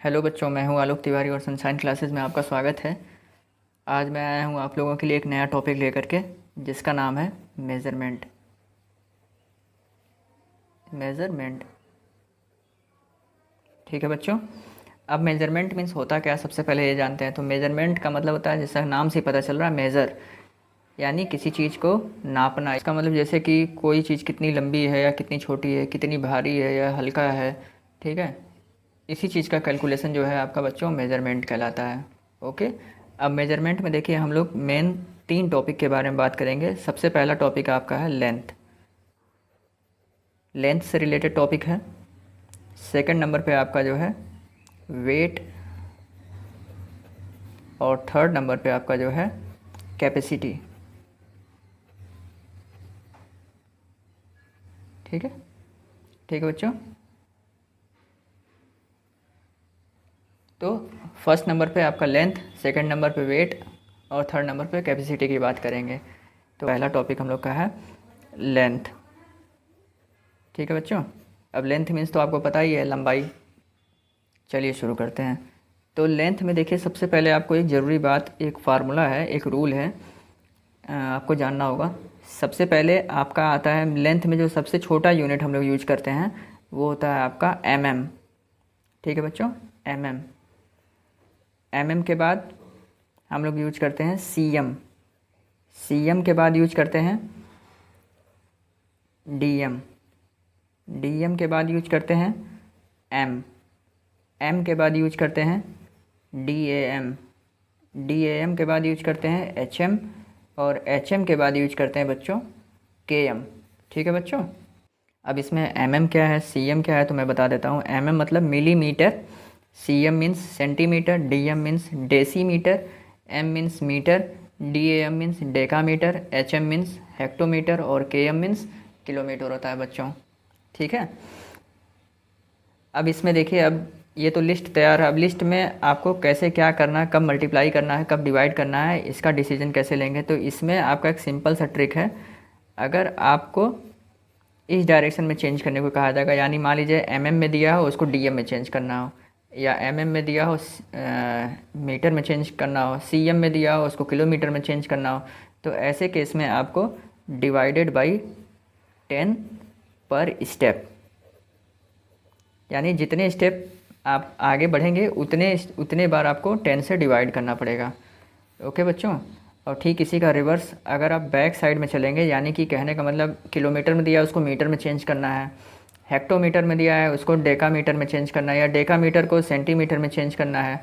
Hello बच्चों, मैं हूं आलोक तिवारी और सनशाइन क्लासेस में आपका स्वागत है। आज मैं आया हूं आप लोगों के लिए एक नया टॉपिक लेकर के, जिसका नाम है मेज़रमेंट। मेज़रमेंट, ठीक है बच्चों। अब मेज़रमेंट मीन्स होता क्या, सबसे पहले ये जानते हैं। तो मेज़रमेंट का मतलब होता है, जैसा नाम से पता चल रहा है, मेज़र यानी किसी चीज़ को नापना। इसका मतलब जैसे कि कोई चीज़ कितनी लंबी है या कितनी छोटी है, कितनी भारी है या हल्का है, ठीक है। इसी चीज़ का कैलकुलेशन जो है आपका बच्चों मेज़रमेंट कहलाता है। ओके। अब मेज़रमेंट में देखिए, हम लोग मेन 3 टॉपिक के बारे में बात करेंगे। सबसे पहला टॉपिक आपका है लेंथ। लेंथ से रिलेटेड टॉपिक है। सेकंड नंबर पे आपका जो है वेट, और थर्ड नंबर पे आपका जो है कैपेसिटी। ठीक है, ठीक है बच्चों। तो फर्स्ट नंबर पे आपका लेंथ, सेकंड नंबर पे वेट और थर्ड नंबर पे कैपेसिटी की बात करेंगे। तो पहला टॉपिक हम लोग का है लेंथ। ठीक है बच्चों। अब लेंथ मीन्स तो आपको पता ही है, लंबाई। चलिए शुरू करते हैं। तो लेंथ में देखिए, सबसे पहले आपको एक ज़रूरी बात, एक फार्मूला है, एक रूल है, आपको जानना होगा। सबसे पहले आपका आता है लेंथ में, जो सबसे छोटा यूनिट हम लोग यूज करते हैं वो होता है आपका mm। ठीक है बच्चों, mm। mm के बाद हम लोग यूज करते हैं cm। cm के बाद यूज करते हैं dm। dm के बाद यूज करते हैं m। m के बाद यूज करते हैं dam। dam के बाद यूज करते हैं hm। और hm के बाद यूज करते हैं बच्चों km। ठीक है बच्चों। अब इसमें mm क्या है, cm क्या है, तो मैं बता देता हूँ। mm मतलब millimetre, cm means centimetre, dm means decimetre, m means metre, dam means decametre, hm means hectometre और km मीन्स किलोमीटर होता है बच्चों। ठीक है। अब इसमें देखिए, अब ये तो लिस्ट तैयार है। अब लिस्ट में आपको कैसे क्या करना है, कब मल्टीप्लाई करना है, कब डिवाइड करना है, इसका डिसीजन कैसे लेंगे। तो इसमें आपका एक सिंपल सा ट्रिक है। अगर आपको इस डायरेक्शन में चेंज करने को कहा जाएगा, यानी मान लीजिए mm में दिया हो उसको dm में चेंज करना हो, या mm में दिया हो मीटर में चेंज करना हो, cm में दिया हो उसको किलोमीटर में चेंज करना हो, तो ऐसे केस में आपको डिवाइडेड बाई 10 पर स्टेप, यानी जितने स्टेप आप आगे बढ़ेंगे उतने उतने बार आपको 10 से डिवाइड करना पड़ेगा। ओके बच्चों। और ठीक इसी का रिवर्स, अगर आप बैक साइड में चलेंगे, यानी कि कहने का मतलब किलोमीटर में दिया है उसको मीटर में चेंज करना है, हेक्टोमीटर में दिया है उसको डेकामीटर में चेंज करना है, या डेकामीटर को सेंटीमीटर में चेंज करना है,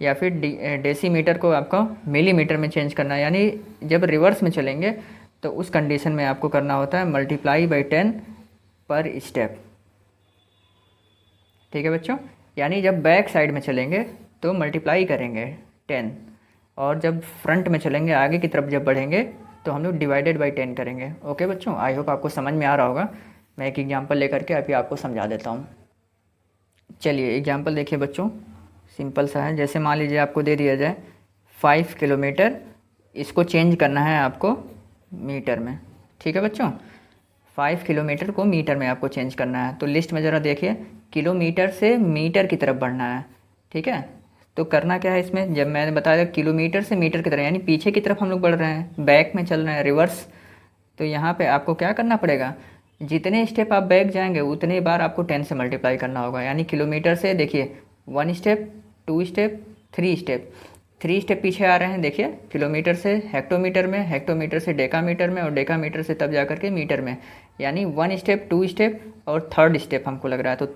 या फिर डेसीमीटर को आपको मिलीमीटर में चेंज करना है, यानी जब रिवर्स में चलेंगे तो उस कंडीशन में आपको करना होता है मल्टीप्लाई बाई 10 पर स्टेप। ठीक है बच्चों। यानी जब बैक साइड में चलेंगे तो मल्टीप्लाई करेंगे 10, और जब फ्रंट में चलेंगे, आगे की तरफ जब बढ़ेंगे, तो हम लोग डिवाइडेड बाई 10 करेंगे। ओके बच्चों, आई होप आपको समझ में आ रहा होगा। मैं एक एग्जांपल लेकर के अभी आपको समझा देता हूँ। चलिए एग्जांपल देखिए बच्चों, सिंपल सा है। जैसे मान लीजिए आपको दे दिया जाए 5 किलोमीटर, इसको चेंज करना है आपको मीटर में। ठीक है बच्चों, 5 किलोमीटर को मीटर में आपको चेंज करना है। तो लिस्ट में ज़रा देखिए, किलोमीटर से मीटर की तरफ बढ़ना है। ठीक है। तो करना क्या है इसमें, जब मैंने बताया किलोमीटर से मीटर की तरफ, यानी पीछे की तरफ हम लोग बढ़ रहे हैं, बैक में चल रहे हैं, रिवर्स। तो यहाँ पे आपको क्या करना पड़ेगा, जितने स्टेप आप बैक जाएंगे उतने बार आपको 10 से मल्टीप्लाई करना होगा। यानी किलोमीटर से देखिए 1 स्टेप, 2 स्टेप, 3 स्टेप, 3 स्टेप पीछे आ रहे हैं। देखिए किलोमीटर से हेक्टोमीटर में, हेक्टोमीटर से डेकामीटर में, और डेकामीटर से तब जा कर के मीटर में, यानी 1 स्टेप, 2 स्टेप और थर्ड स्टेप हमको लग रहा है। तो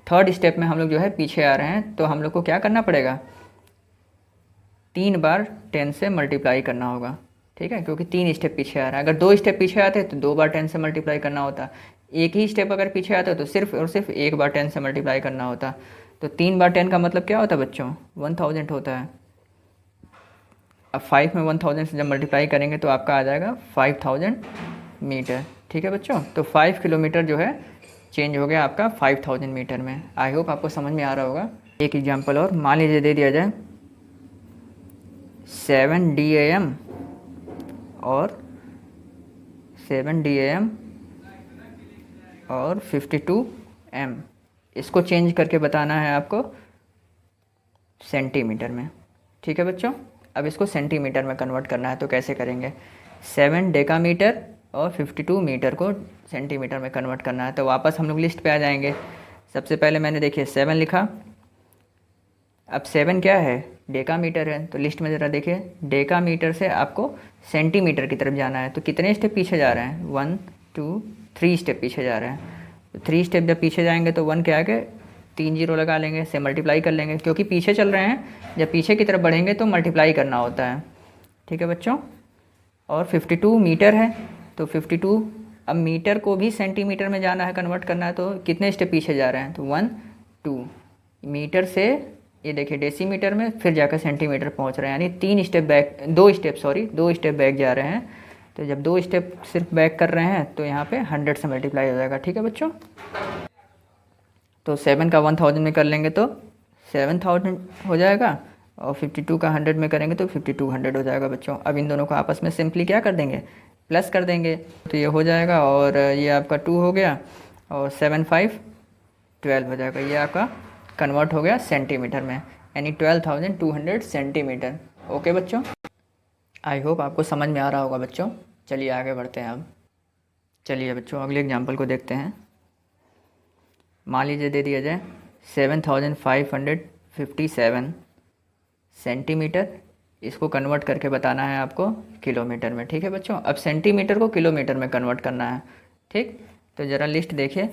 थर्ड स्टेप में हम लोग जो है पीछे आ रहे हैं, तो हम लोग को क्या करना पड़ेगा, 3 बार 10 से मल्टीप्लाई करना होगा। ठीक है, क्योंकि 3 स्टेप पीछे आ रहा है। अगर 2 स्टेप पीछे आते तो 2 बार 10 से मल्टीप्लाई करना होता। एक ही स्टेप अगर पीछे आता तो सिर्फ और सिर्फ 1 बार 10 से मल्टीप्लाई करना होता। तो 3 बार 10 का मतलब क्या होता है बच्चों, 1000 होता है। अब 5 में 1000 से जब मल्टीप्लाई करेंगे तो आपका आ जाएगा 5000 मीटर। ठीक है बच्चों। तो 5 किलोमीटर जो है चेंज हो गया आपका 5000 मीटर में। आई होप आपको समझ में आ रहा होगा। एक एग्जांपल और मान लीजिए दे दिया जाए 7 DAM और 7 DAM और 52 M, इसको चेंज करके बताना है आपको सेंटीमीटर में। ठीक है बच्चों, अब इसको सेंटीमीटर में कन्वर्ट करना है, तो कैसे करेंगे? 7 डेकामीटर और 52 मीटर को सेंटीमीटर में कन्वर्ट करना है। तो वापस हम लोग लिस्ट पे आ जाएंगे। सबसे पहले मैंने देखिए 7 लिखा। अब 7 क्या है? डेकामीटर है। तो लिस्ट में ज़रा देखिए, डेकामीटर से आपको सेंटीमीटर की तरफ जाना है। तो कितने स्टेप पीछे जा रहे हैं? 1 2 3 स्टेप पीछे जा रहे हैं। तो 3 स्टेप जब पीछे जाएंगे तो 1 के आगे 3 जीरो लगा लेंगे, से मल्टीप्लाई कर लेंगे, क्योंकि पीछे चल रहे हैं। जब पीछे की तरफ बढ़ेंगे तो मल्टीप्लाई करना होता है। ठीक है बच्चों। और 52 मीटर है, तो 52, अब मीटर को भी सेंटीमीटर में जाना है, कन्वर्ट करना है। तो कितने स्टेप पीछे जा रहे हैं? तो 1 2 मीटर से ये देखिए डेसीमीटर में, फिर जाकर सेंटीमीटर पहुंच रहे हैं, यानी 2 स्टेप बैक जा रहे हैं। तो जब 2 स्टेप सिर्फ बैक कर रहे हैं तो यहाँ पे 100 से मल्टीप्लाई हो जाएगा। ठीक है बच्चों। तो 7 का 1000 में कर लेंगे तो 7000 हो जाएगा, और 52 का 100 में करेंगे तो 5200 हो जाएगा बच्चों। अब इन दोनों को आपस में सिंपली क्या कर देंगे? प्लस कर देंगे, तो ये हो जाएगा, और ये आपका 2 हो गया, और 7 5 12 हो जाएगा। ये आपका कन्वर्ट हो गया सेंटीमीटर में, यानी 12,200 सेंटीमीटर। ओके बच्चों, आई होप आपको समझ में आ रहा होगा बच्चों। चलिए आगे बढ़ते हैं अब। चलिए बच्चों अगले एग्जांपल को देखते हैं। मान लीजिए दे दिया जाए 7557 सेंटीमीटर, इसको कन्वर्ट करके बताना है आपको किलोमीटर में। ठीक है बच्चों। अब सेंटीमीटर को किलोमीटर में कन्वर्ट करना है। ठीक, तो ज़रा लिस्ट देखिए।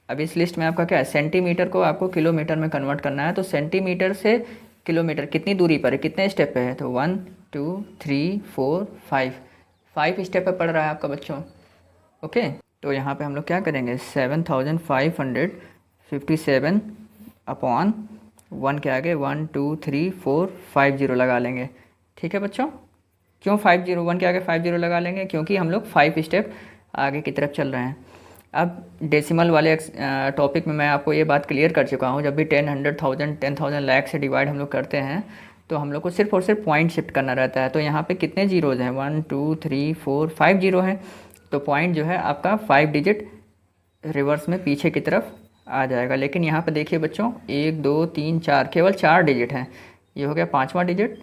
अब इस लिस्ट में आपका क्या है? सेंटीमीटर को आपको किलोमीटर में कन्वर्ट करना है। तो सेंटीमीटर से किलोमीटर कितनी दूरी पर है, कितने स्टेप पे है? तो 1 2 3 4 5 स्टेप पे पड़ रहा है आपका बच्चों। ओके, तो यहाँ पे हम लोग क्या करेंगे? 7557 अपॉन 1 के आगे 1 2 3 4 5 जीरो लगा लेंगे। ठीक है बच्चों। क्यों 5 जीरो? 1 के आगे 5 जीरो लगा लेंगे क्योंकि हम लोग 5 स्टेप आगे की तरफ चल रहे हैं। अब डेसिमल वाले टॉपिक में मैं आपको ये बात क्लियर कर चुका हूँ। जब भी 10 100,000 10,000 लाख से डिवाइड हम लोग करते हैं तो हम लोग को सिर्फ और सिर्फ पॉइंट शिफ्ट करना रहता है। तो यहाँ पे कितने जीरोज़ हैं? 1 2 3 4 5 जीरो हैं। तो पॉइंट जो है आपका 5 डिजिट रिवर्स में पीछे की तरफ आ जाएगा। लेकिन यहाँ पे देखिए बच्चों 1 2 3 4, केवल 4 डिजिट हैं। ये हो गया 5वां डिजिट,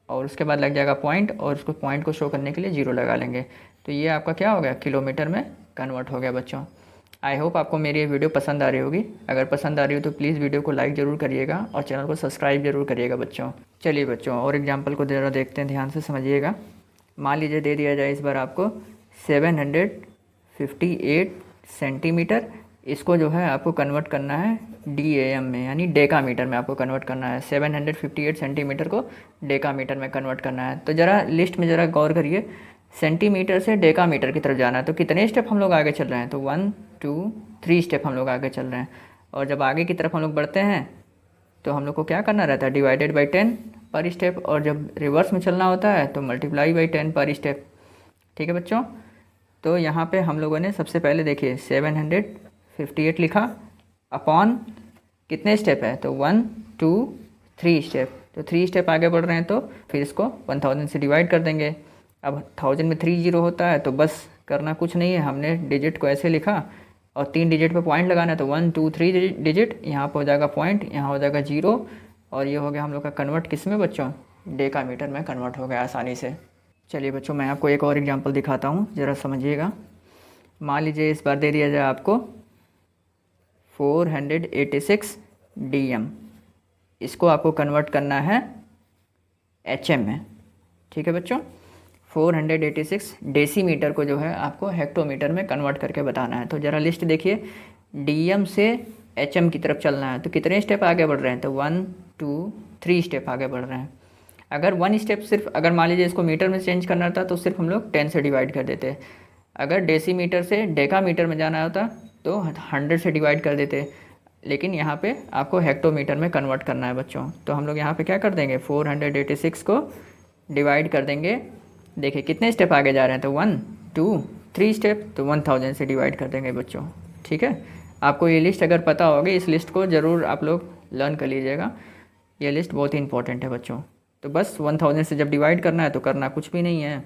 और उसके बाद लग जाएगा पॉइंट, और उसको पॉइंट को शो करने के लिए जीरो लगा लेंगे। तो ये आपका क्या हो गया? किलोमीटर में कन्वर्ट हो गया बच्चों। आई होप आपको मेरी ये वीडियो पसंद आ रही होगी। अगर पसंद आ रही हो तो प्लीज़ वीडियो को लाइक ज़रूर करिएगा और चैनल को सब्सक्राइब जरूर करिएगा बच्चों। चलिए बच्चों और एग्जांपल को ज़रा देखते हैं, ध्यान से समझिएगा। मान लीजिए दे दिया जाए इस बार आपको 758 सेंटीमीटर, इसको जो है आपको कन्वर्ट करना है DAM में, यानी डेकामीटर में आपको कन्वर्ट करना है। 758 सेंटीमीटर को डेकामीटर में कन्वर्ट करना है। तो ज़रा लिस्ट में ज़रा गौर करिए, सेंटीमीटर से डेकामीटर की तरफ जाना है। तो कितने स्टेप हम लोग आगे चल रहे हैं? तो 1 2 3 स्टेप हम लोग आगे चल रहे हैं। और जब आगे की तरफ हम लोग बढ़ते हैं तो हम लोग को क्या करना रहता है? डिवाइडेड बाई 10 पर स्टेप, और जब रिवर्स में चलना होता है तो मल्टीप्लाई बाई 10 पर स्टेप। ठीक है बच्चों। तो यहाँ पे हम लोगों ने सबसे पहले देखिए 758 लिखा, अपॉन कितने स्टेप है? तो 1 2 3 स्टेप। तो 3 स्टेप आगे बढ़ रहे हैं तो फिर इसको 1000 से डिवाइड कर देंगे। अब 1000 में 3 जीरो होता है, तो बस करना कुछ नहीं है, हमने डिजिट को ऐसे लिखा और 3 डिजिट पे पॉइंट लगाना है। तो 1 2 3 डिजिट, यहाँ पर हो जाएगा पॉइंट, यहाँ हो जाएगा जीरो, और ये हो गया हम लोग का कन्वर्ट किस में बच्चों? डेकामीटर में कन्वर्ट हो गया आसानी से। चलिए बच्चों मैं आपको एक और एग्जांपल दिखाता हूँ, ज़रा समझिएगा। मान लीजिए इस बार दे दिया जाए आपको 486 DM, इसको आपको कन्वर्ट करना है HM में। ठीक है बच्चों। 486 डेसीमीटर को जो है आपको हेक्टोमीटर में कन्वर्ट करके बताना है। तो ज़रा लिस्ट देखिए, DM से HM की तरफ चलना है। तो कितने स्टेप आगे बढ़ रहे हैं? तो 1 2 3 स्टेप आगे बढ़ रहे हैं। अगर 1 स्टेप सिर्फ, अगर मान लीजिए इसको मीटर में चेंज करना था तो सिर्फ हम लोग 10 से डिवाइड कर देते। अगर डेसीमीटर से डेकामीटर में जाना होता तो 100 से डिवाइड कर देते। लेकिन यहाँ पे आपको हेक्टोमीटर में कन्वर्ट करना है बच्चों। तो हम लोग यहाँ पे क्या कर देंगे? 486 को डिवाइड कर देंगे। देखिए कितने स्टेप आगे जा रहे हैं? तो 1 2 3 स्टेप, तो 1000 से डिवाइड कर देंगे बच्चों। ठीक है। आपको ये लिस्ट अगर पता होगी, इस लिस्ट को ज़रूर आप लोग लर्न कर लीजिएगा। ये लिस्ट बहुत ही इंपॉर्टेंट है बच्चों। तो बस 1000 से जब डिवाइड करना है तो करना कुछ भी नहीं है,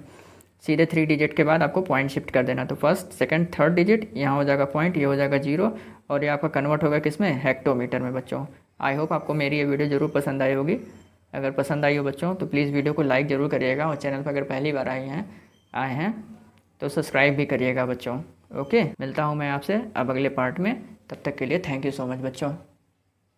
सीधे 3 डिजिट के बाद आपको पॉइंट शिफ्ट कर देना। तो फर्स्ट सेकंड थर्ड डिजिट यहाँ हो जाएगा पॉइंट, ये हो जाएगा 0 और ये आपका कन्वर्ट होगा किस में, हेक्टोमीटर में बच्चों। आई होप आपको मेरी ये वीडियो ज़रूर पसंद आई होगी। अगर पसंद आई हो बच्चों तो प्लीज़ वीडियो को लाइक ज़रूर करिएगा और चैनल पर अगर पहली बार आए हैं तो सब्सक्राइब भी करिएगा बच्चों। ओके, मिलता हूँ मैं आपसे अब अगले पार्ट में, तब तक के लिए थैंक यू सो मच बच्चों।